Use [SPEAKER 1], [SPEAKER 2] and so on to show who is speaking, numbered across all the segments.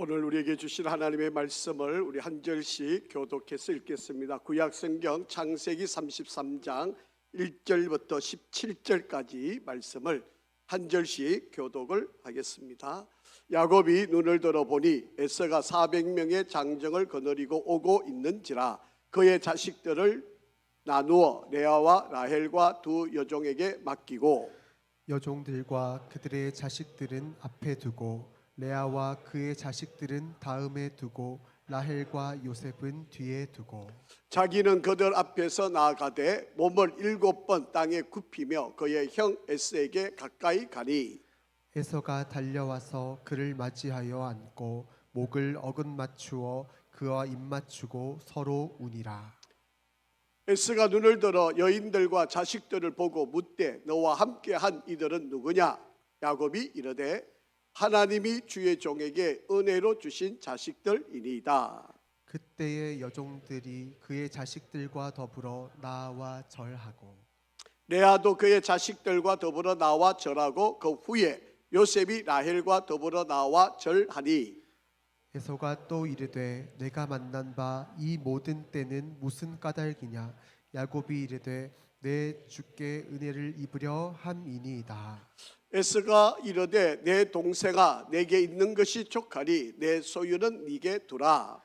[SPEAKER 1] 오늘 우리에게 주신 하나님의 말씀을 우리 한 절씩 교독해서 읽겠습니다. 구약성경 창세기 33장 1절부터 17절까지 말씀을 한 절씩 교독을 하겠습니다. 야곱이 눈을 들어보니 에서가 400명의 장정을 거느리고 오고 있는지라 그의 자식들을 나누어 레아와 라헬과 두 여종에게 맡기고
[SPEAKER 2] 여종들과 그들의 자식들은 앞에 두고 레아와 그의 자식들은 다음에 두고 라헬과 요셉은 뒤에 두고
[SPEAKER 1] 자기는 그들 앞에서 나아가되 몸을 7번 땅에 굽히며 그의 형 에스에게 가까이 가니
[SPEAKER 2] 에서가 달려와서 그를 맞이하여 안고 목을 어긋맞추어 그와 입맞추고 서로 우니라.
[SPEAKER 1] 에스가 눈을 들어 여인들과 자식들을 보고 묻되 너와 함께한 이들은 누구냐? 야곱이 이르되 하나님이 주의 종에게 은혜로 주신 자식들이니이다.
[SPEAKER 2] 그때의 여종들이 그의 자식들과 더불어 나와 절하고
[SPEAKER 1] 레아도 그의 자식들과 더불어 나와 절하고 그 후에 요셉이 라헬과 더불어 나와 절하니
[SPEAKER 2] 에서가 또 이르되 내가 만난 바 이 모든 때는 무슨 까닭이냐. 야곱이 이르되 내 주께 은혜를 입으려 함이니이다.
[SPEAKER 1] 에스가 이르되 내 동생아 내게 있는 것이 족하니 내 소유는 네게 두라.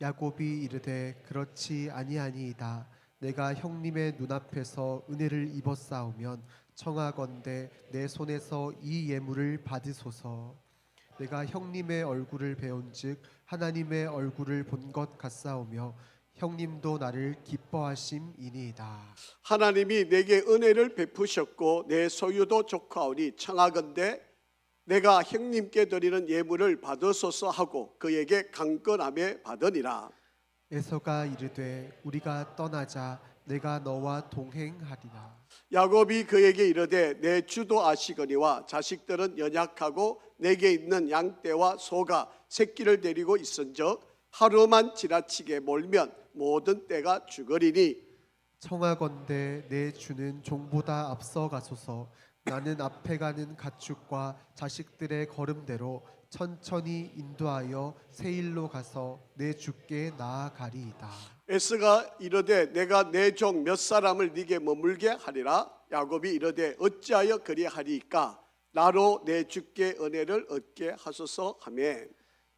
[SPEAKER 2] 야곱이 이르되 그렇지 아니하니이다. 내가 형님의 눈앞에서 은혜를 입었사오면 청하건대 내 손에서 이 예물을 받으소서. 내가 형님의 얼굴을 배운즉 하나님의 얼굴을 본 것 같사오며 형님도 나를 기뻐하심이니이다.
[SPEAKER 1] 하나님이 내게 은혜를 베푸셨고 내 소유도 족하오니 청하건대 내가 형님께 드리는 예물을 받으소서 하고 그에게 강건함에 받으니라.
[SPEAKER 2] 에서가 이르되 우리가 떠나자. 내가 너와 동행하리라.
[SPEAKER 1] 야곱이 그에게 이르되 내 주도 아시거니와 자식들은 연약하고 내게 있는 양떼와 소가 새끼를 데리고 있은즉 하루만 지나치게 몰면 모든 떼가 죽으리니
[SPEAKER 2] 청하건대 내 주는 종보다 앞서 가소서. 나는 앞에 가는 가축과 자식들의 걸음대로 천천히 인도하여 세일로 가서 내 주께 나아가리이다.
[SPEAKER 1] 에스가 이르되 내가 내 종 몇 사람을 네게 머물게 하리라. 야곱이 이르되 어찌하여 그리하리이까 나로 내 주께 은혜를 얻게 하소서 하매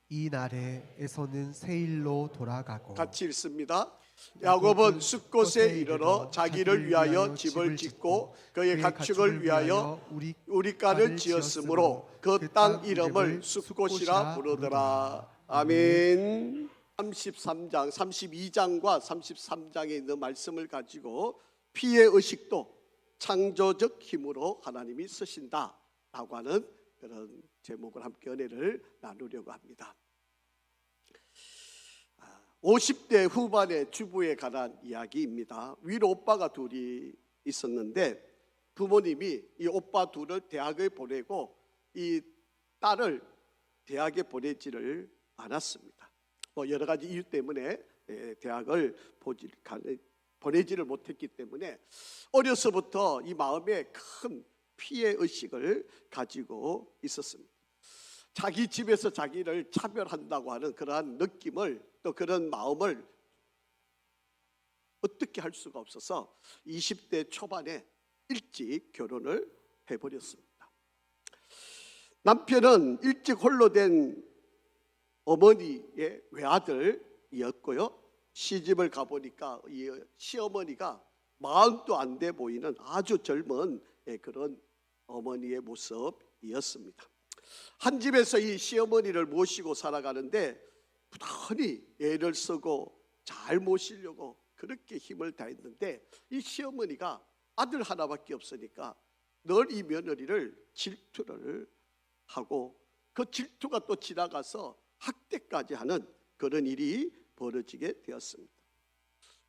[SPEAKER 2] 이 날에 에서는 세일로 돌아가고
[SPEAKER 1] 같이 읽습니다. 야곱은 숫곳에 이르러 자기를 위하여 집을 짓고 그의 가축을 위하여 우리가를 지었으므로 그 땅 이름을 숫곳이라 부르더라. 아멘. 33장, 32장과 33장에 있는 말씀을 가지고 피의 의식도 창조적 힘으로 하나님이 쓰신다라고 하는 그런 제목을 함께 은혜를 나누려고 합니다. 50대 후반의 주부에 관한 이야기입니다. 위로 오빠가 둘이 있었는데 부모님이 이 오빠 둘을 대학에 보내고 이 딸을 대학에 보내지를 않았습니다. 여러 가지 이유 때문에 대학을 보내지를 못했기 때문에 어려서부터 이 마음에 큰 피해 의식을 가지고 있었습니다. 자기 집에서 자기를 차별한다고 하는 그러한 느낌을 또 그런 마음을 어떻게 할 수가 없어서 20대 초반에 일찍 결혼을 해버렸습니다. 남편은 일찍 홀로 된 어머니의 외아들이었고요. 시집을 가보니까 이 시어머니가 마흔도 안 돼 보이는 아주 젊은 그런 어머니의 모습이었습니다. 한 집에서 이 시어머니를 모시고 살아가는데 부단히 애를 쓰고 잘 모시려고 그렇게 힘을 다했는데 이 시어머니가 아들 하나밖에 없으니까 늘 이 며느리를 질투를 하고 그 질투가 또 지나가서 학대까지 하는 그런 일이 벌어지게 되었습니다.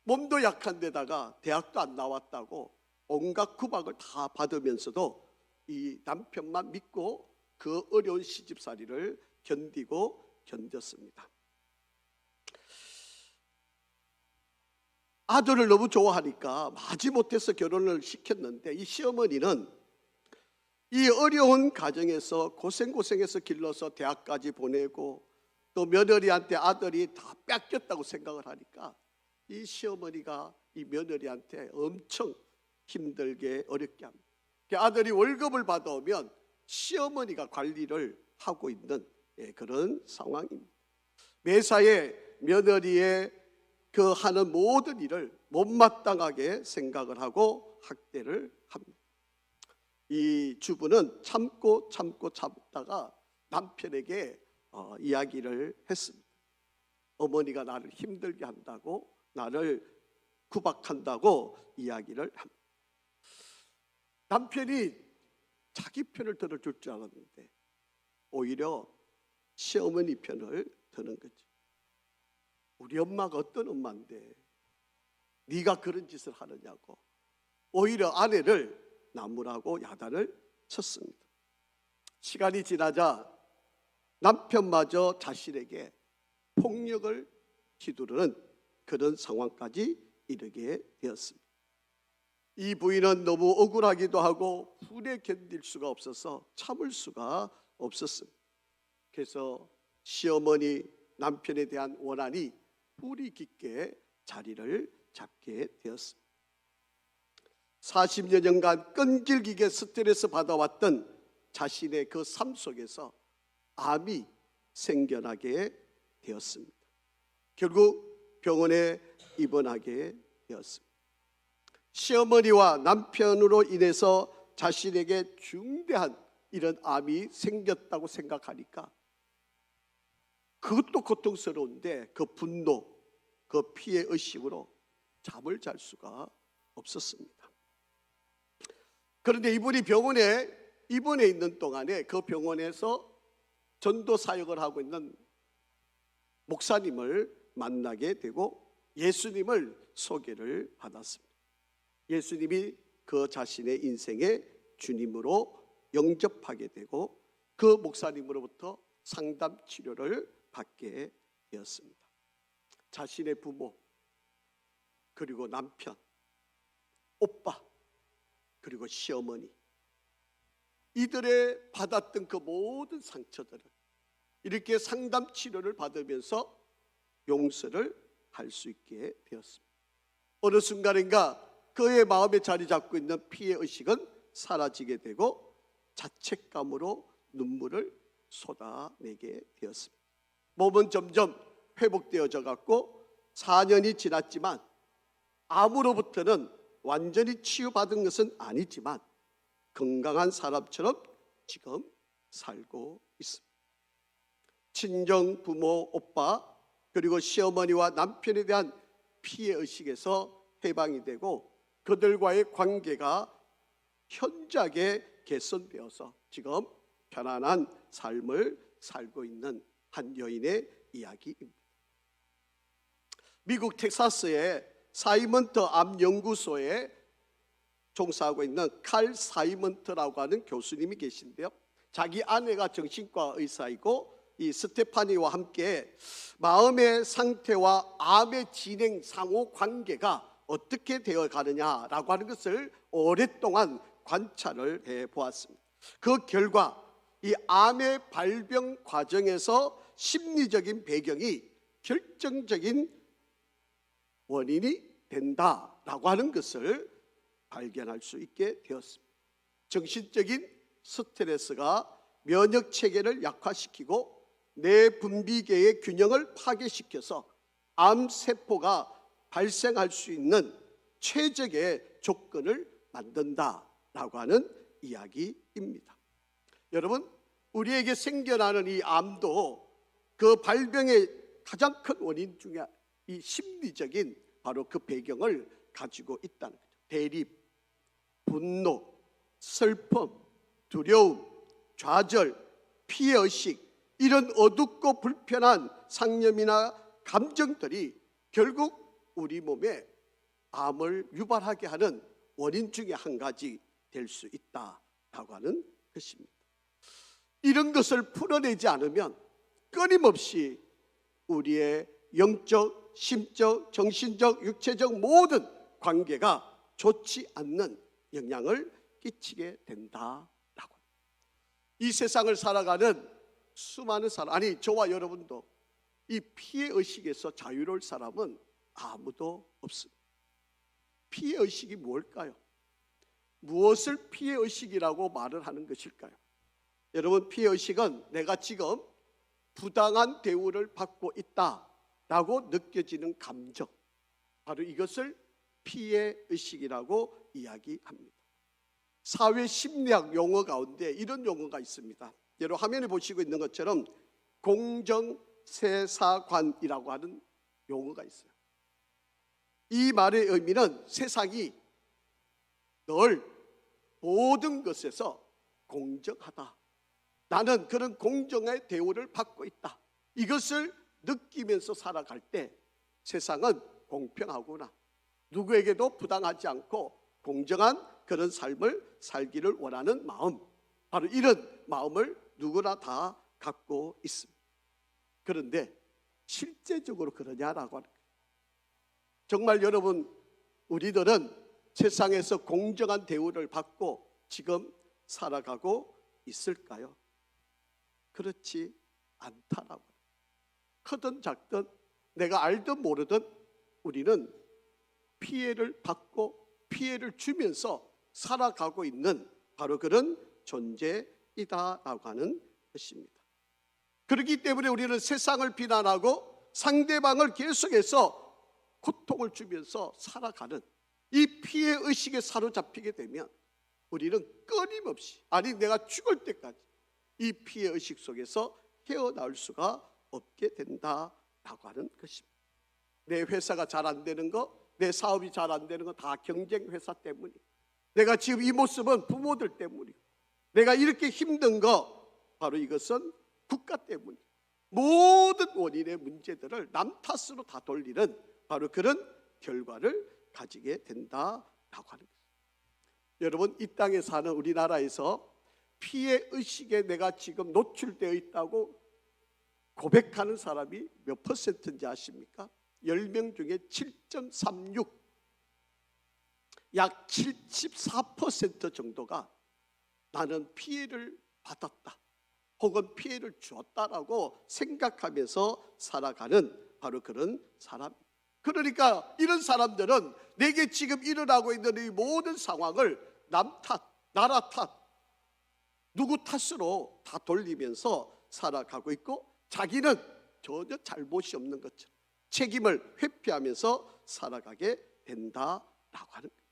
[SPEAKER 1] 몸도 약한 데다가 대학도 안 나왔다고 온갖 구박을 다 받으면서도 이 남편만 믿고 그 어려운 시집살이를 견뎠습니다. 아들을 너무 좋아하니까 마지못해서 결혼을 시켰는데 이 시어머니는 이 어려운 가정에서 고생해서 길러서 대학까지 보내고 또 며느리한테 아들이 다 뺏겼다고 생각을 하니까 이 시어머니가 이 며느리한테 엄청 힘들게 어렵게 합니다. 아들이 월급을 받아오면 시어머니가 관리를 하고 있는 그런 상황입니다. 매사에 며느리의 그 하는 모든 일을 못마땅하게 생각을 하고 학대를 합니다. 이 주부는 참다가 남편에게 이야기를 했습니다. 어머니가 나를 힘들게 한다고, 나를 구박한다고 이야기를 합니다. 남편이 자기 편을 들어줄 줄 알았는데 오히려 시어머니 편을 드는 거죠. 우리 엄마가 어떤 엄마인데 네가 그런 짓을 하느냐고 오히려 아내를 나무라고 야단을 쳤습니다. 시간이 지나자 남편마저 자신에게 폭력을 휘두르는 그런 상황까지 이르게 되었습니다. 이 부인은 너무 억울하기도 하고 분에 견딜 수가 없어서 참을 수가 없었습니다. 그래서 시어머니 남편에 대한 원한이 뿌리 깊게 자리를 잡게 되었습니다. 40여 년간 끈질기게 스트레스 받아왔던 자신의 그 삶 속에서 암이 생겨나게 되었습니다. 결국 병원에 입원하게 되었습니다. 시어머니와 남편으로 인해서 자신에게 중대한 이런 암이 생겼다고 생각하니까 그것도 고통스러운데 그 분노, 그 피해 의식으로 잠을 잘 수가 없었습니다. 그런데 이분이 병원에 입원해 있는 동안에 그 병원에서 전도 사역을 하고 있는 목사님을 만나게 되고 예수님을 소개를 받았습니다. 예수님이 그 자신의 인생의 주님으로 영접하게 되고 그 목사님으로부터 상담 치료를 받게 되었습니다. 자신의 부모, 그리고 남편, 오빠, 그리고 시어머니, 이들의 받았던 그 모든 상처들을 이렇게 상담 치료를 받으면서 용서를 할 수 있게 되었습니다. 어느 순간인가 그의 마음에 자리 잡고 있는 피해 의식은 사라지게 되고 자책감으로 눈물을 쏟아내게 되었습니다. 몸은 점점 회복되어져 갔고 4년이 지났지만 암으로부터는 완전히 치유받은 것은 아니지만 건강한 사람처럼 지금 살고 있습니다. 친정 부모, 오빠, 그리고 시어머니와 남편에 대한 피해 의식에서 해방이 되고 그들과의 관계가 현저하게 개선되어서 지금 편안한 삶을 살고 있는 한 여인의 이야기입니다. 미국 텍사스의 사이먼트 암연구소에 종사하고 있는 칼 사이먼트라고 하는 교수님이 계신데요. 자기 아내가 정신과 의사이고 이 스테파니와 함께 마음의 상태와 암의 진행 상호 관계가 어떻게 되어 가느냐라고 하는 것을 오랫동안 관찰을 해 보았습니다. 그 결과 이 암의 발병 과정에서 심리적인 배경이 결정적인 원인이 된다라고 하는 것을 발견할 수 있게 되었습니다. 정신적인 스트레스가 면역 체계를 약화시키고 뇌 분비계의 균형을 파괴시켜서 암 세포가 발생할 수 있는 최적의 조건을 만든다라고 하는 이야기입니다. 여러분, 우리에게 생겨나는 이 암도 그 발병의 가장 큰 원인 중에 이 심리적인 바로 그 배경을 가지고 있다는 거죠. 대립, 분노, 슬픔, 두려움, 좌절, 피해의식, 이런 어둡고 불편한 상념이나 감정들이 결국 우리 몸에 암을 유발하게 하는 원인 중에 한 가지 될 수 있다라고 하는 것입니다. 이런 것을 풀어내지 않으면 끊임없이 우리의 영적, 심적, 정신적, 육체적 모든 관계가 좋지 않는 영향을 끼치게 된다라고. 이 세상을 살아가는 수많은 사람, 아니 저와 여러분도 이 피해 의식에서 자유로울 사람은 아무도 없습니다. 피해 의식이 뭘까요? 무엇을 피해 의식이라고 말을 하는 것일까요? 여러분, 피해 의식은 내가 지금 부당한 대우를 받고 있다라고 느껴지는 감정, 바로 이것을 피해 의식이라고 이야기합니다. 사회 심리학 용어 가운데 이런 용어가 있습니다. 여러분 화면에 보시고 있는 것처럼 공정세사관이라고 하는 용어가 있어요. 이 말의 의미는 세상이 늘 모든 것에서 공정하다, 나는 그런 공정의 대우를 받고 있다, 이것을 느끼면서 살아갈 때 세상은 공평하구나, 누구에게도 부당하지 않고 공정한 그런 삶을 살기를 원하는 마음, 바로 이런 마음을 누구나 다 갖고 있습니다. 그런데 실제적으로 그러냐라고 하는 거예요. 정말 여러분, 우리들은 세상에서 공정한 대우를 받고 지금 살아가고 있을까요? 그렇지 않다라고. 크든 작든 내가 알든 모르든 우리는 피해를 받고 피해를 주면서 살아가고 있는 바로 그런 존재이다라고 하는 것입니다. 그렇기 때문에 우리는 세상을 비난하고 상대방을 계속해서 고통을 주면서 살아가는 이 피해 의식에 사로잡히게 되면 우리는 끊임없이, 아니 내가 죽을 때까지 이 피해 의식 속에서 헤어나올 수가 없게 된다라고 하는 것입니다. 내 회사가 잘 안 되는 거, 내 사업이 잘 안 되는 거 다 경쟁 회사 때문이고, 내가 지금 이 모습은 부모들 때문이고, 내가 이렇게 힘든 거 바로 이것은 국가 때문이고, 모든 원인의 문제들을 남 탓으로 다 돌리는 바로 그런 결과를 가지게 된다라고 하는 것입니다. 여러분, 이 땅에 사는 우리나라에서 피해 의식에 내가 지금 노출되어 있다고 고백하는 사람이 몇 퍼센트인지 아십니까? 10명 중에 7.36, 약 74% 정도가 나는 피해를 받았다 혹은 피해를 주었다라고 생각하면서 살아가는 바로 그런 사람. 그러니까 이런 사람들은 내게 지금 일어나고 있는 이 모든 상황을 남 탓, 나라 탓, 누구 탓으로 다 돌리면서 살아가고 있고, 자기는 전혀 잘못이 없는 것처럼 책임을 회피하면서 살아가게 된다라고 하는 거예요.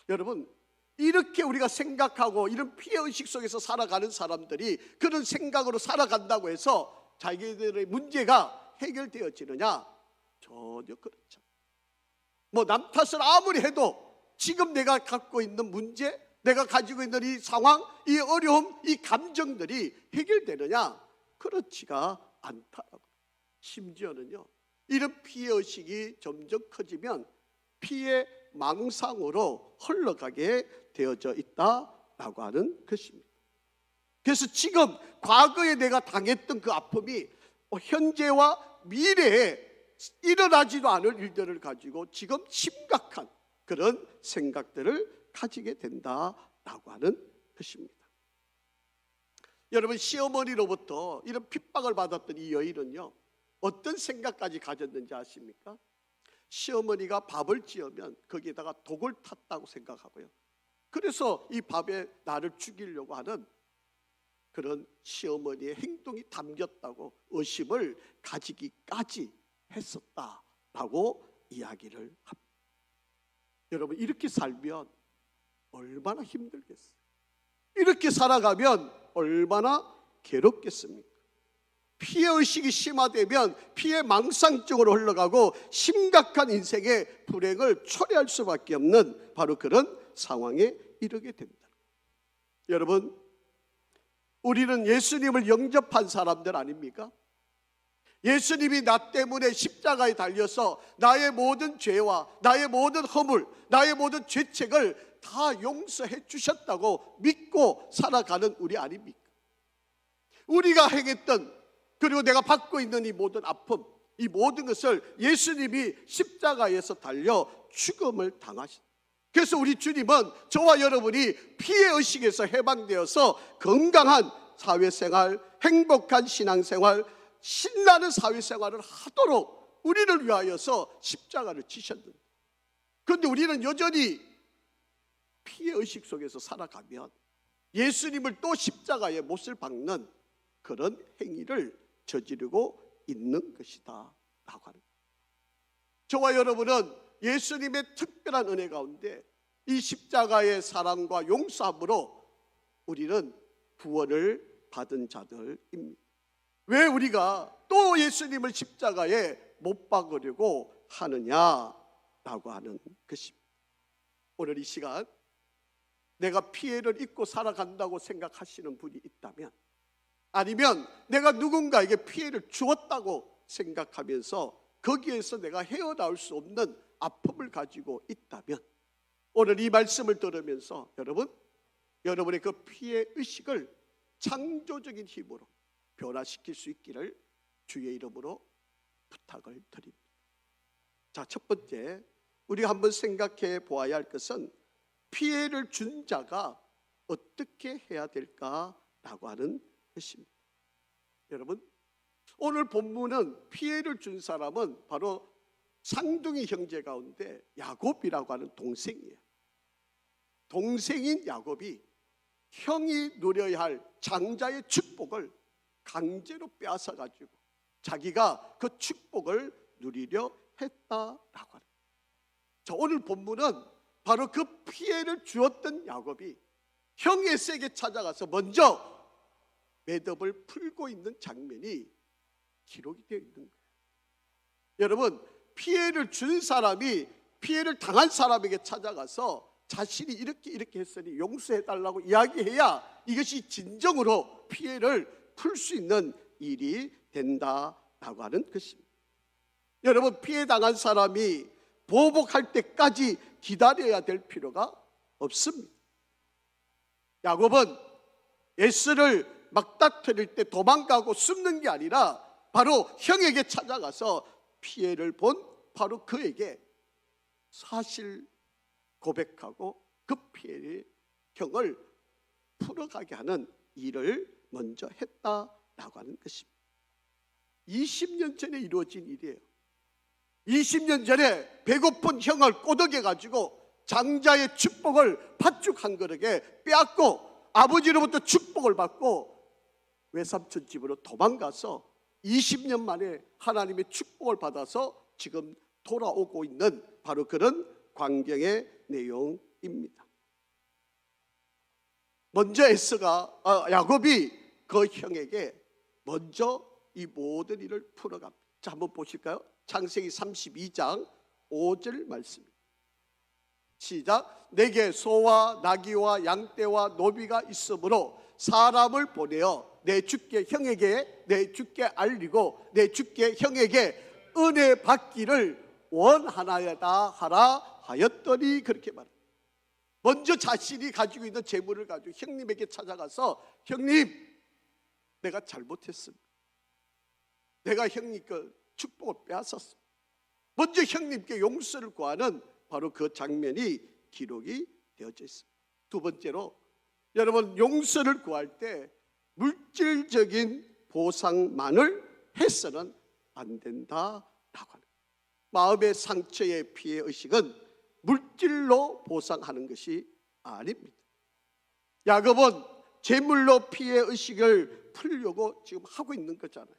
[SPEAKER 1] 여러분, 이렇게 우리가 생각하고 이런 피해의식 속에서 살아가는 사람들이 그런 생각으로 살아간다고 해서 자기들의 문제가 해결되어지느냐? 전혀 그렇죠. 뭐 남 탓을 아무리 해도 지금 내가 갖고 있는 문제, 내가 가지고 있는 이 상황, 이 어려움, 이 감정들이 해결되느냐? 그렇지가 않다라고. 심지어는요, 이런 피해의식이 점점 커지면 피해 망상으로 흘러가게 되어져 있다라고 하는 것입니다. 그래서 지금 과거에 내가 당했던 그 아픔이 현재와 미래에 일어나지도 않을 일들을 가지고 지금 심각한 그런 생각들을 가지게 된다라고 하는 것입니다. 여러분, 시어머니로부터 이런 핍박을 받았던 이 여인은요, 어떤 생각까지 가졌는지 아십니까? 시어머니가 밥을 지으면 거기에다가 독을 탔다고 생각하고요, 그래서 이 밥에 나를 죽이려고 하는 그런 시어머니의 행동이 담겼다고 의심을 가지기까지 했었다라고 이야기를 합니다. 여러분, 이렇게 살면 얼마나 힘들겠어요? 이렇게 살아가면 얼마나 괴롭겠습니까? 피해의식이 심화되면 피해 망상증으로 흘러가고 심각한 인생의 불행을 초래할 수밖에 없는 바로 그런 상황에 이르게 됩니다. 여러분, 우리는 예수님을 영접한 사람들 아닙니까? 예수님이 나 때문에 십자가에 달려서 나의 모든 죄와 나의 모든 허물, 나의 모든 죄책을 다 용서해 주셨다고 믿고 살아가는 우리 아닙니까? 우리가 행했던, 그리고 내가 받고 있는 이 모든 아픔, 이 모든 것을 예수님이 십자가에서 달려 죽음을 당하신. 그래서 우리 주님은 저와 여러분이 피해의식에서 해방되어서 건강한 사회생활, 행복한 신앙생활, 신나는 사회생활을 하도록 우리를 위하여서 십자가를 지셨는데, 그런데 우리는 여전히 피해의식 속에서 살아가면 예수님을 또 십자가에 못을 박는 그런 행위를 저지르고 있는 것이다 라고 하는 거예요. 저와 여러분은 예수님의 특별한 은혜 가운데 이 십자가의 사랑과 용서함으로 우리는 구원을 받은 자들입니다. 왜 우리가 또 예수님을 십자가에 못 박으려고 하느냐라고 하는 것입니다. 오늘 이 시간 내가 피해를 입고 살아간다고 생각하시는 분이 있다면, 아니면 내가 누군가에게 피해를 주었다고 생각하면서 거기에서 내가 헤어나올 수 없는 아픔을 가지고 있다면, 오늘 이 말씀을 들으면서 여러분의 그 피해 의식을 창조적인 힘으로 변화시킬 수 있기를 주의 이름으로 부탁을 드립니다. 자, 첫 번째 우리가 한번 생각해 보아야 할 것은 피해를 준 자가 어떻게 해야 될까라고 하는 것입니다. 여러분, 오늘 본문은 피해를 준 사람은 바로 쌍둥이 형제 가운데 야곱이라고 하는 동생이에요. 동생인 야곱이 형이 누려야 할 장자의 축복을 강제로 빼앗아 가지고 자기가 그 축복을 누리려 했다라고 하는 거예요. 자, 오늘 본문은 바로 그 피해를 주었던 야곱이 형 에서에게 찾아가서 먼저 매듭을 풀고 있는 장면이 기록이 되어 있는 거예요. 여러분, 피해를 준 사람이 피해를 당한 사람에게 찾아가서 자신이 이렇게 했으니 용서해달라고 이야기해야 이것이 진정으로 피해를 풀 수 있는 일이 된다라고 하는 것입니다. 여러분, 피해 당한 사람이 보복할 때까지 기다려야 될 필요가 없습니다. 야곱은 에서를 막다트릴 때 도망가고 숨는 게 아니라 바로 형에게 찾아가서 피해를 본 바로 그에게 사실 고백하고 그 피해를 형을 풀어가게 하는 일을 먼저 했다라고 하는 것입니다. 20년 전에 이루어진 일이에요. 20년 전에 배고픈 형을 꼬드겨 가지고 장자의 축복을 팥죽 한 그릇에 빼앗고 아버지로부터 축복을 받고 외삼촌 집으로 도망가서 20년 만에 하나님의 축복을 받아서 지금 돌아오고 있는 바로 그런 광경의 내용입니다. 먼저 야곱이 그 형에게 먼저 이 모든 일을 풀어갑니다. 자, 한번 보실까요? 창세기 32장 5절 말씀입니다. 시작. 내게 소와 나귀와 양떼와 노비가 있으므로 사람을 보내어 내 주께 알리고 내 주께 형에게 은혜 받기를 원하나이다 하라 하였더니, 그렇게 말합니다. 먼저 자신이 가지고 있는 재물을 가지고 형님에게 찾아가서 형님, 내가 잘못했습니다. 내가 형님 그 축복을 빼앗았습니다. 먼저 형님께 용서를 구하는 바로 그 장면이 기록이 되어져 있습니다. 두 번째로, 여러분, 용서를 구할 때 물질적인 보상만을 해서는 안 된다라고 하는 거예요. 마음의 상처의 피해 의식은 물질로 보상하는 것이 아닙니다. 야곱은 재물로 피해 의식을 풀려고 지금 하고 있는 거잖아요.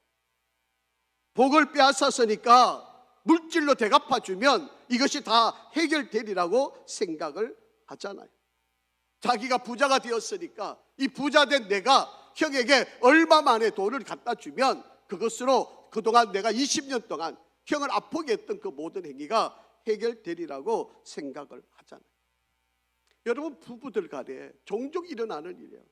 [SPEAKER 1] 복을 빼앗았으니까 물질로 대갚아주면 이것이 다 해결되리라고 생각을 하잖아요. 자기가 부자가 되었으니까 이 부자된 내가 형에게 얼마 만에 돈을 갖다 주면 그것으로 그동안 내가 20년 동안 형을 아프게 했던 그 모든 행위가 해결되리라고 생각을 하잖아요. 여러분, 부부들 간에 종종 일어나는 일이에요.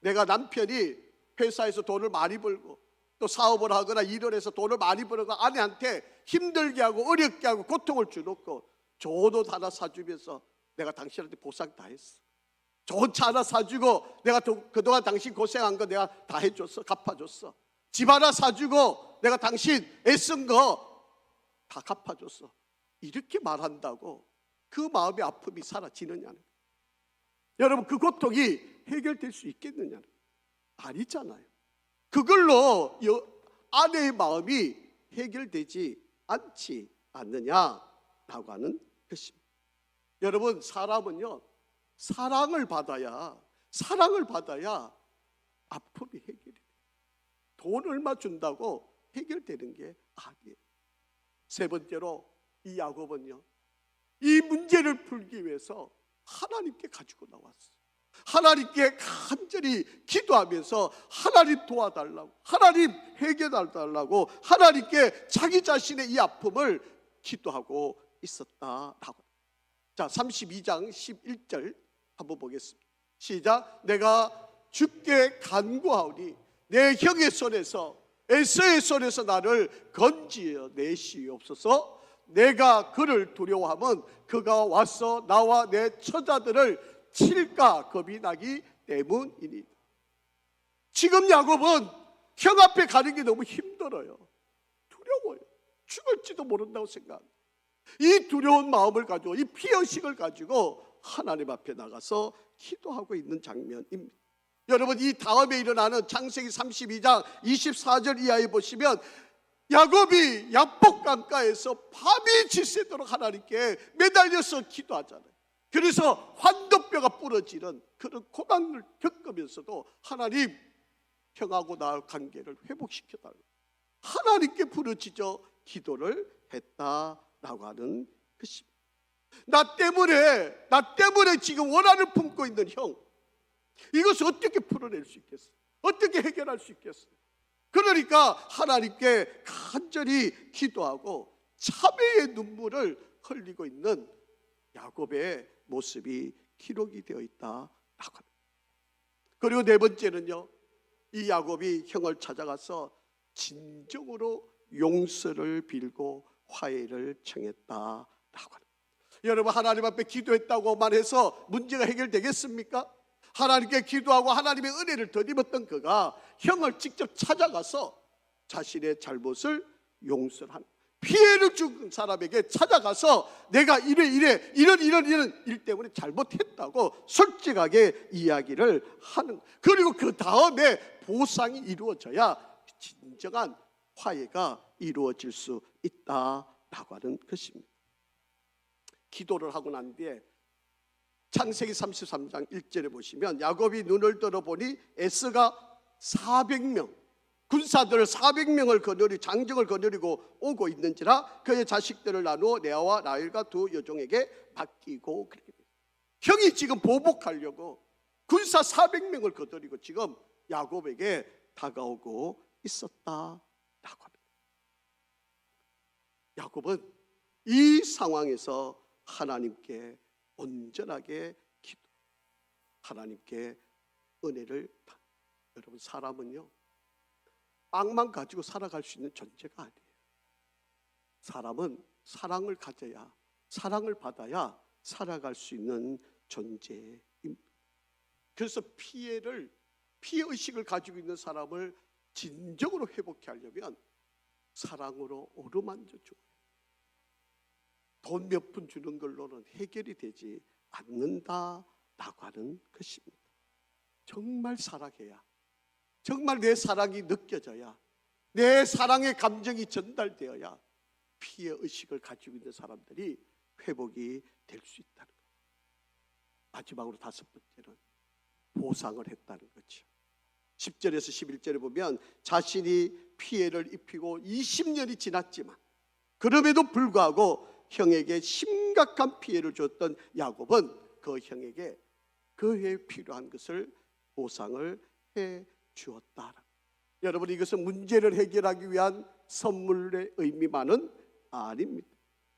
[SPEAKER 1] 내가 남편이 회사에서 돈을 많이 벌고 또 사업을 하거나 일을 해서 돈을 많이 벌어서 아내한테 힘들게 하고 어렵게 하고 고통을 주놓고 좋은 옷 하나 사주면서 내가 당신한테 보상 다 했어. 좋은 차 하나 사주고 내가 그동안 당신 고생한 거 내가 다 해줬어. 갚아줬어. 집 하나 사주고 내가 당신 애쓴 거 다 갚아줬어. 이렇게 말한다고 그 마음의 아픔이 사라지느냐는 거예요. 여러분, 그 고통이 해결될 수 있겠느냐는 거예요. 아니잖아요. 그걸로 아내의 마음이 해결되지 않지 않느냐라고 하는 것입니다. 여러분, 사람은요, 사랑을 받아야 아픔이 해결이 돼요. 돈 얼마 준다고 해결되는 게 아니에요. 세 번째로 이 야곱은요, 이 문제를 풀기 위해서 하나님께 가지고 나왔어요. 하나님께 간절히 기도하면서 하나님 도와달라고, 하나님 해결해달라고, 하나님께 자기 자신의 이 아픔을 기도하고 있었다라고. 자, 32장 11절 한번 보겠습니다. 시작. 내가 주께 간구하오니 내 형의 손에서, 에서의 손에서 나를 건지어 내시옵소서. 내가 그를 두려워하면 그가 와서 나와 내 처자들을 칠까 겁이 나기 때문이니. 지금 야곱은 형 앞에 가는 게 너무 힘들어요. 두려워요. 죽을지도 모른다고 생각합니다. 이 두려운 마음을 가지고, 이 피의식을 가지고 하나님 앞에 나가서 기도하고 있는 장면입니다. 여러분, 이 다음에 일어나는 창세기 32장 24절 이하에 보시면 야곱이 야복 강가에서 밤이 지새도록 하나님께 매달려서 기도하잖아요. 그래서 환도뼈가 부러지는 그런 고난을 겪으면서도 하나님, 형하고 나 관계를 회복시켜달라고 하나님께 부르짖어 기도를 했다라고 하는 것입니다. 나 때문에 지금 원한을 품고 있는 형, 이것을 어떻게 풀어낼 수 있겠어요? 어떻게 해결할 수 있겠어요? 그러니까 하나님께 간절히 기도하고 참회의 눈물을 흘리고 있는 야곱의 모습이 기록이 되어 있다라고 합니다. 그리고 네 번째는요, 이 야곱이 형을 찾아가서 진정으로 용서를 빌고 화해를 청했다라고 합니다. 여러분, 하나님 앞에 기도했다고만 해서 문제가 해결되겠습니까? 하나님께 기도하고 하나님의 은혜를 덧입었던 그가 형을 직접 찾아가서 자신의 잘못을 용서하는, 피해를 준 사람에게 찾아가서 내가 이런 일 때문에 잘못했다고 솔직하게 이야기를 하는, 그리고 그 다음에 보상이 이루어져야 진정한 화해가 이루어질 수 있다라고 하는 것입니다. 기도를 하고 난 뒤에 창세기 33장 1절에 보시면 야곱이 눈을 들어보니 에서가 400명 군사들 400명을 거느리 장정을 거느리고 오고 있는지라 그의 자식들을 나누어 레아와 라헬과 두 여종에게 맡기고, 그렇게 돼요. 형이 지금 보복하려고 군사 400명을 거느리고 지금 야곱에게 다가오고 있었다라고 합니다. 야곱은 이 상황에서 하나님께 온전하게 기도, 하나님께 은혜를 받. 여러분, 사람은요, 악만 가지고 살아갈 수 있는 존재가 아니에요. 사람은 사랑을 가져야, 사랑을 받아야 살아갈 수 있는 존재입니다. 그래서 피해의식을 가지고 있는 사람을 진정으로 회복해 하려면 사랑으로 어루만져 줘요. 돈 몇 푼 주는 걸로는 해결이 되지 않는다라고 하는 것입니다. 정말 사랑해야, 정말 내 사랑이 느껴져야, 내 사랑의 감정이 전달되어야 피해의식을 가지고 있는 사람들이 회복이 될 수 있다는 거예요. 마지막으로 다섯 번째는 보상을 했다는 거죠. 10절에서 11절에 보면 자신이 피해를 입히고 20년이 지났지만 그럼에도 불구하고 형에게 심각한 피해를 줬던 야곱은 그 형에게 그에 필요한 것을 보상을 해 주었다. 여러분, 이것은 문제를 해결하기 위한 선물의 의미만은 아닙니다.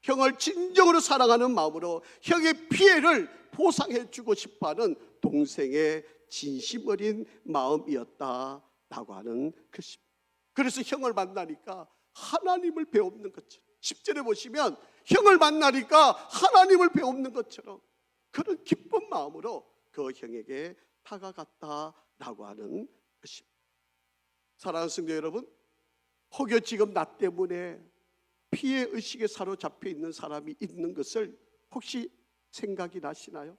[SPEAKER 1] 형을 진정으로 사랑하는 마음으로 형의 피해를 보상해 주고 싶어하는 동생의 진심 어린 마음이었다라고 하는 것입니다. 그래서 형을 만나니까 하나님을 배우는 것처럼, 10절에 보시면 형을 만나니까 하나님을 배우는 것처럼 그런 기쁜 마음으로 그 형에게 다가갔다라고 하는 것입니다. 사랑하는 성도 여러분, 혹여 지금 나 때문에 피해의식에 사로잡혀 있는 사람이 있는 것을 혹시 생각이 나시나요?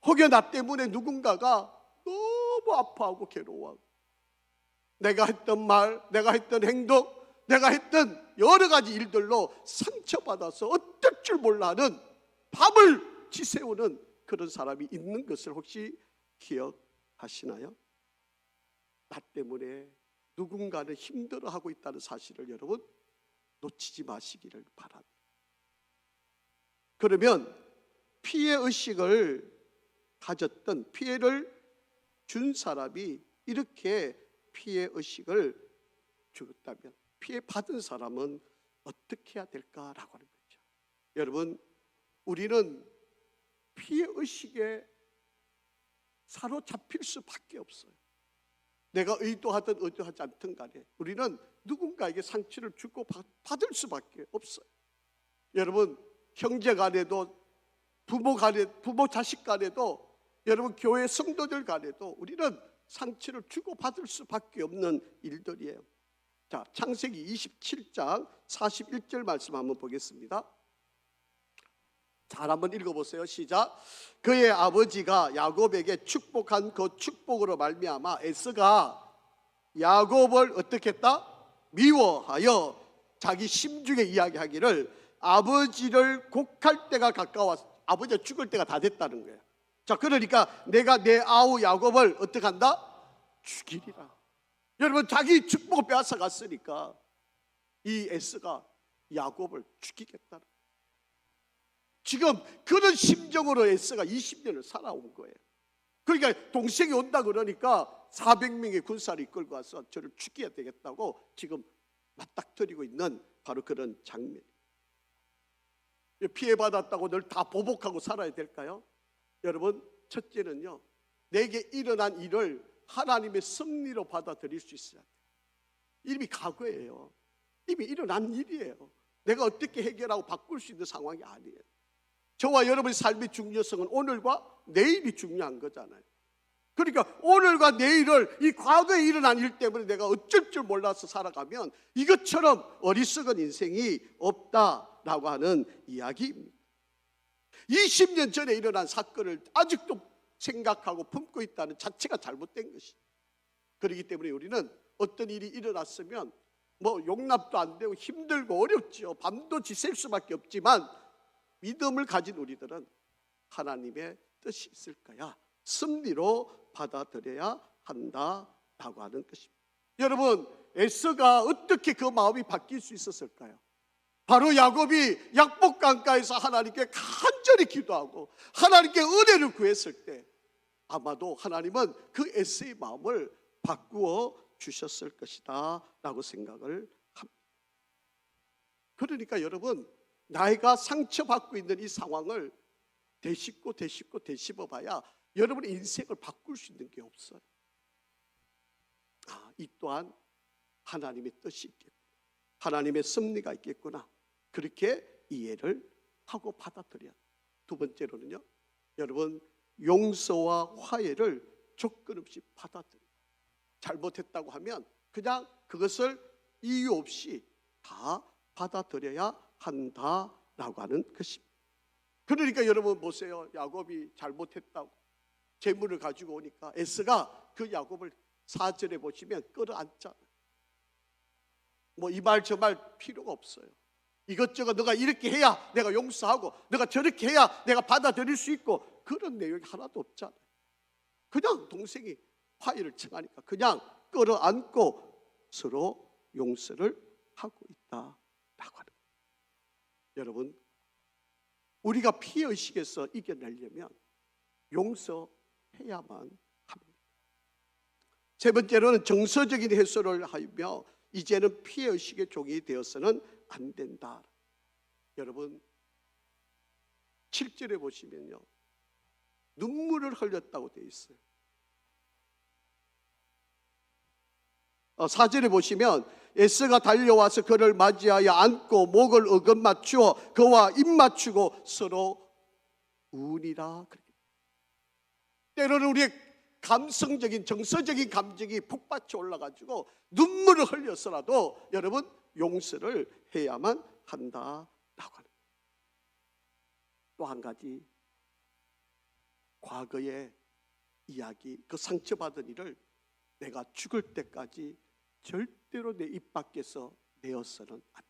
[SPEAKER 1] 혹여 나 때문에 누군가가 너무 아파하고 괴로워하고 내가 했던 말, 내가 했던 행동, 내가 했던 여러 가지 일들로 상처받아서 어쩔 줄 몰라 하는 밤을 지새우는 그런 사람이 있는 것을 혹시 기억하시나요? 나 때문에 누군가는 힘들어하고 있다는 사실을 여러분 놓치지 마시기를 바랍니다. 그러면 피해의식을 가졌던, 피해를 준 사람이 이렇게 피해의식을 주었다면 피해받은 사람은 어떻게 해야 될까라고 하는 거죠. 여러분, 우리는 피해의식에 사로잡힐 수밖에 없어요. 내가 의도하든 의도하지 않든 간에 우리는 누군가에게 상처를 주고 받을 수밖에 없어요. 여러분, 형제 간에도 부모 간에, 부모 자식 간에도, 여러분 교회 성도들 간에도 우리는 상처를 주고 받을 수밖에 없는 일들이에요. 자, 창세기 27장 41절 말씀 한번 보겠습니다. 잘 한번 읽어보세요. 시작. 그의 아버지가 야곱에게 축복한 그 축복으로 말미암아 에서가 야곱을 어떻게 했다? 미워하여 자기 심중에 이야기하기를 아버지를 곡할 때가 가까웠어. 아버지가 죽을 때가 다 됐다는 거예요. 자, 그러니까 내가 내 아우 야곱을 어떻게 한다? 죽이리라. 여러분, 자기 축복을 빼앗아 갔으니까 이 에서가 야곱을 죽이겠다는 거예요. 지금 그런 심정으로 에서가 20년을 살아온 거예요. 그러니까 동생이 온다 그러니까 400명의 군사를 이끌고 와서 저를 죽여야 되겠다고 지금 맞닥뜨리고 있는 바로 그런 장면. 피해받았다고 늘 다 보복하고 살아야 될까요? 여러분, 첫째는요, 내게 일어난 일을 하나님의 섭리로 받아들일 수 있어야 돼요. 이미 과거예요. 이미 일어난 일이에요. 내가 어떻게 해결하고 바꿀 수 있는 상황이 아니에요. 저와 여러분의 삶의 중요성은 오늘과 내일이 중요한 거잖아요. 그러니까 오늘과 내일을 이 과거에 일어난 일 때문에 내가 어쩔 줄 몰라서 살아가면 이것처럼 어리석은 인생이 없다라고 하는 이야기입니다. 20년 전에 일어난 사건을 아직도 생각하고 품고 있다는 자체가 잘못된 것이죠. 그렇기 때문에 우리는 어떤 일이 일어났으면 뭐 용납도 안 되고 힘들고 어렵죠. 밤도 지샐 수밖에 없지만 믿음을 가진 우리들은 하나님의 뜻이 있을 거야, 섭리로 받아들여야 한다라고 하는 것입니다. 여러분, 에서가 어떻게 그 마음이 바뀔 수 있었을까요? 바로 야곱이 약복 강가에서 하나님께 간절히 기도하고 하나님께 은혜를 구했을 때 아마도 하나님은 그 에서의 마음을 바꾸어 주셨을 것이다 라고 생각을 합니다. 그러니까 여러분, 나이가 상처받고 있는 이 상황을 되짚어 봐야 여러분의 인생을 바꿀 수 있는 게 없어요. 이 또한 하나님의 뜻이 있겠구나, 하나님의 섭리가 있겠구나, 그렇게 이해를 하고 받아들여야 돼요. 두 번째로는요, 여러분, 용서와 화해를 조건 없이 받아들여요. 잘못했다고 하면 그냥 그것을 이유 없이 다 받아들여야 한다라고 하는 것입니다. 그러니까 여러분 보세요. 야곱이 잘못했다고 재물을 가지고 오니까 에서가 그 야곱을 4절에 보시면 끌어안잖아요. 뭐 이 말 저 말 필요가 없어요. 이것저것 너가 이렇게 해야 내가 용서하고 너가 저렇게 해야 내가 받아들일 수 있고 그런 내용이 하나도 없잖아요. 그냥 동생이 화해를 청하니까 그냥 끌어안고 서로 용서를 하고 있다라고 하는 거예요. 여러분, 우리가 피해의식에서 이겨내려면 용서해야만 합니다. 세 번째로는 정서적인 해소를 하며 이제는 피해의식의 종이 되어서는 안 된다. 여러분, 7절에 보시면요, 눈물을 흘렸다고 되어 있어요. 4절에 보시면 에서가 달려와서 그를 맞이하여 안고 목을 어긋맞추어 그와 입 맞추고 서로 우니라. 때로는 우리의 감성적인 정서적인 감정이 폭받쳐 올라가지고 눈물을 흘려서라도 여러분 용서를 해야만 한다라고 하는 거예요. 또 한 가지, 과거의 이야기, 그 상처받은 일을 내가 죽을 때까지 절대로 내 입 밖에서 내어서는 안 돼.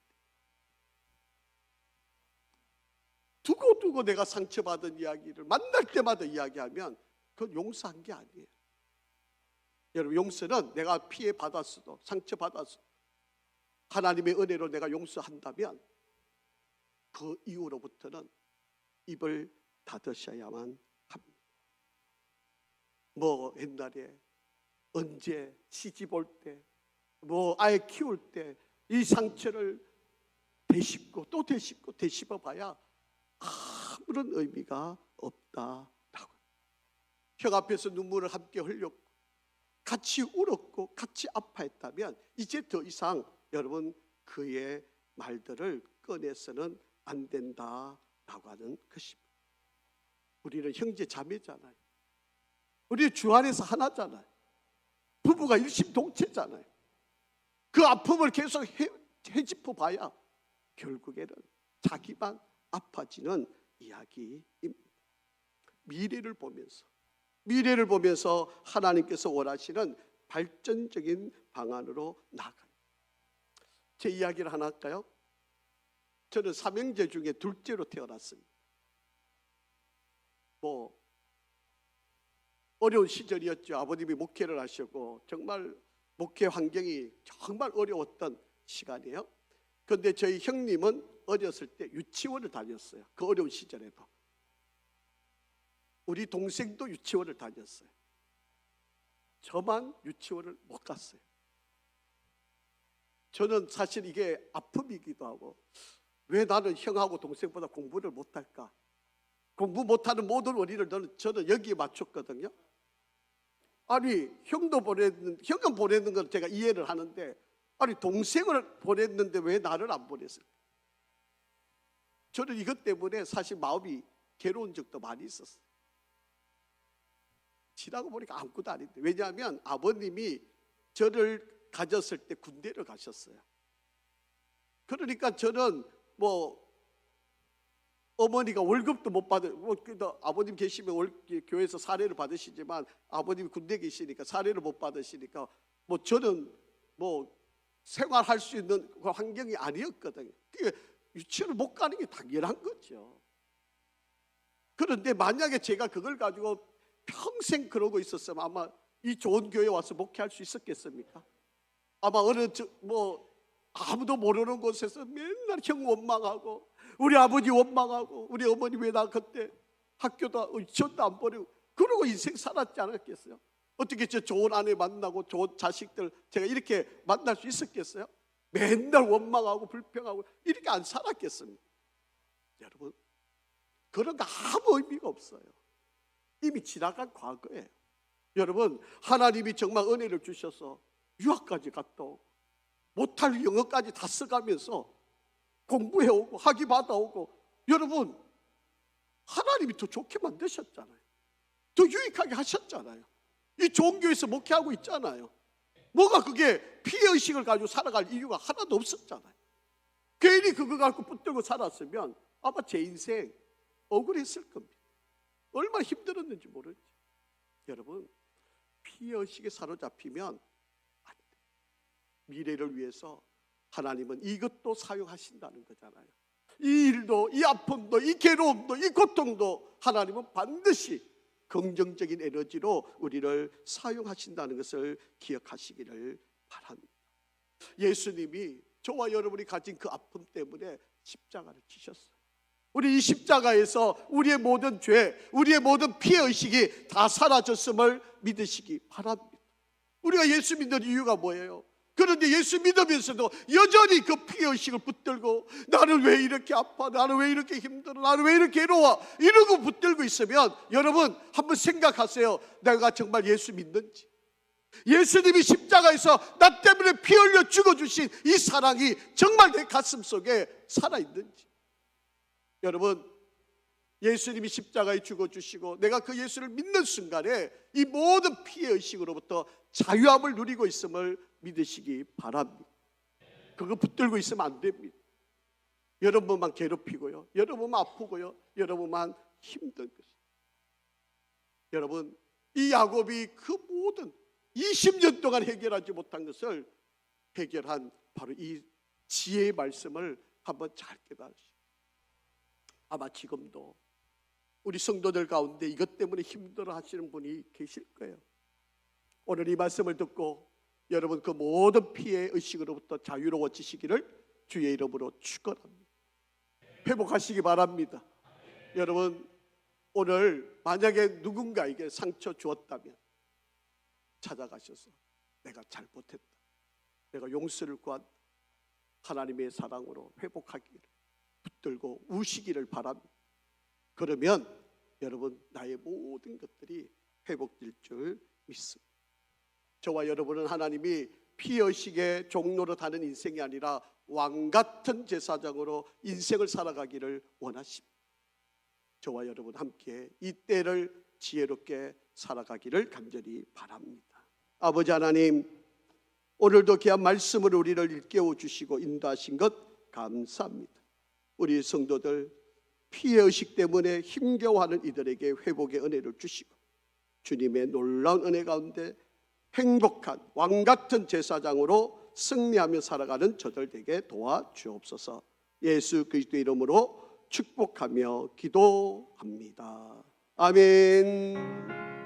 [SPEAKER 1] 두고두고 내가 상처받은 이야기를 만날 때마다 이야기하면 그건 용서한 게 아니에요. 여러분, 용서는 내가 피해 받았어도 상처받았어도 하나님의 은혜로 내가 용서한다면 그 이후로부터는 입을 닫으셔야만 합니다. 뭐 옛날에 언제 시집 올 때, 뭐 아이 키울 때 이 상처를 되씹고 또 되씹고 되씹어 봐야 아무런 의미가 없다라고. 형 앞에서 눈물을 함께 흘렸고 같이 울었고 같이 아파했다면 이제 더 이상 여러분 그의 말들을 꺼내서는 안 된다라고 하는 것입니다. 우리는 형제 자매잖아요. 우리 주 안에서 하나잖아요. 부부가 일심동체잖아요. 그 아픔을 계속 헤집어 봐야 결국에는 자기만 아파지는 이야기입니다. 미래를 보면서 하나님께서 원하시는 발전적인 방안으로 나아가요. 제 이야기를 하나 할까요? 저는 삼형제 중에 둘째로 태어났습니다. 뭐 어려운 시절이었죠. 아버님이 목회를 하시고 정말 목회 환경이 정말 어려웠던 시간이에요. 그런데 저희 형님은 어렸을 때 유치원을 다녔어요. 그 어려운 시절에도. 우리 동생도 유치원을 다녔어요. 저만 유치원을 못 갔어요. 저는 사실 이게 아픔이기도 하고, 왜 나는 형하고 동생보다 공부를 못할까? 공부 못하는 모든 원인을 저는 여기에 맞췄거든요. 아니 형은 보냈는 건 제가 이해를 하는데, 아니 동생을 보냈는데 왜 나를 안 보냈을까? 저는 이것 때문에 사실 마음이 괴로운 적도 많이 있었어요. 지나고 보니까 아무것도 아닌데, 왜냐하면 아버님이 저를 가졌을 때 군대를 가셨어요. 그러니까 저는 뭐 어머니가 월급도 못 아버님 계시면 교회에서 사례를 받으시지만 아버님이 군대 계시니까 사례를 못 받으시니까 뭐 저는 뭐 생활할 수 있는 그 환경이 아니었거든요. 그게 유치원을 못 가는 게 당연한 거죠. 그런데 만약에 제가 그걸 가지고 평생 그러고 있었으면 아마 이 좋은 교회에 와서 목회할 수 있었겠습니까? 아마 아무도 모르는 곳에서 맨날 형 원망하고 우리 아버지 원망하고 우리 어머니 왜 나 그때 학교도 유치원도 안 보내고 그러고 인생 살았지 않았겠어요? 어떻게 저 좋은 아내 만나고 좋은 자식들 제가 이렇게 만날 수 있었겠어요? 맨날 원망하고 불평하고 이렇게 안 살았겠습니까? 여러분, 그런 거 아무 의미가 없어요. 이미 지나간 과거예요. 여러분, 하나님이 정말 은혜를 주셔서 유학까지 갔다 오고 못할 영어까지 다 써가면서 공부해오고 학위 받아오고, 여러분 하나님이 더 좋게 만드셨잖아요. 더 유익하게 하셨잖아요. 이 좋은 교회에서 목회하고 있잖아요. 뭐가 그게 피해의식을 가지고 살아갈 이유가 하나도 없었잖아요. 괜히 그거 갖고 붙들고 살았으면 아마 제 인생 억울했을 겁니다. 얼마나 힘들었는지 모르지. 여러분, 피해의식에 사로잡히면 안 돼. 미래를 위해서 하나님은 이것도 사용하신다는 거잖아요. 이 일도, 이 아픔도, 이 괴로움도, 이 고통도 하나님은 반드시 긍정적인 에너지로 우리를 사용하신다는 것을 기억하시기를 바랍니다. 예수님이 저와 여러분이 가진 그 아픔 때문에 십자가를 지셨어요. 우리 이 십자가에서 우리의 모든 죄, 우리의 모든 피해의식이 다 사라졌음을 믿으시기 바랍니다. 우리가 예수 믿는 이유가 뭐예요? 그런데 예수 믿으면서도 여전히 그 피해의식을 붙들고 나는 왜 이렇게 아파, 나는 왜 이렇게 힘들어, 나는 왜 이렇게 괴로워 이러고 붙들고 있으면 여러분 한번 생각하세요. 내가 정말 예수 믿는지, 예수님이 십자가에서 나 때문에 피 흘려 죽어주신 이 사랑이 정말 내 가슴 속에 살아있는지. 여러분, 예수님이 십자가에 죽어주시고 내가 그 예수를 믿는 순간에 이 모든 피해의식으로부터 자유함을 누리고 있음을 믿으시기 바랍니다. 그거 붙들고 있으면 안 됩니다. 여러분만 괴롭히고요, 여러분만 아프고요, 여러분만 힘든 것입니다. 여러분, 이 야곱이 그 모든 20년 동안 해결하지 못한 것을 해결한 바로 이 지혜의 말씀을 한번 잘 깨달으시고, 아마 지금도 우리 성도들 가운데 이것 때문에 힘들어 하시는 분이 계실 거예요. 오늘 이 말씀을 듣고 여러분 그 모든 피해 의식으로부터 자유로워지시기를 주의 이름으로 축원합니다. 회복하시기 바랍니다. 여러분, 오늘 만약에 누군가에게 상처 주었다면 찾아가셔서 내가 잘못했다, 내가 용서를 구한 하나님의 사랑으로 회복하기를 붙들고 우시기를 바랍니다. 그러면 여러분, 나의 모든 것들이 회복될 줄 믿습니다. 저와 여러분은 하나님이 피의식의 종로로 다는 인생이 아니라 왕같은 제사장으로 인생을 살아가기를 원하십니다. 저와 여러분 함께 이 때를 지혜롭게 살아가기를 간절히 바랍니다. 아버지 하나님, 오늘도 귀한 말씀으로 우리를 일깨워 주시고 인도하신 것 감사합니다. 우리 성도들 피해의식 때문에 힘겨워하는 이들에게 회복의 은혜를 주시고 주님의 놀라운 은혜 가운데 행복한 왕같은 제사장으로 승리하며 살아가는 저들 되게 도와주옵소서. 예수 그리스도의 이름으로 축복하며 기도합니다. 아멘.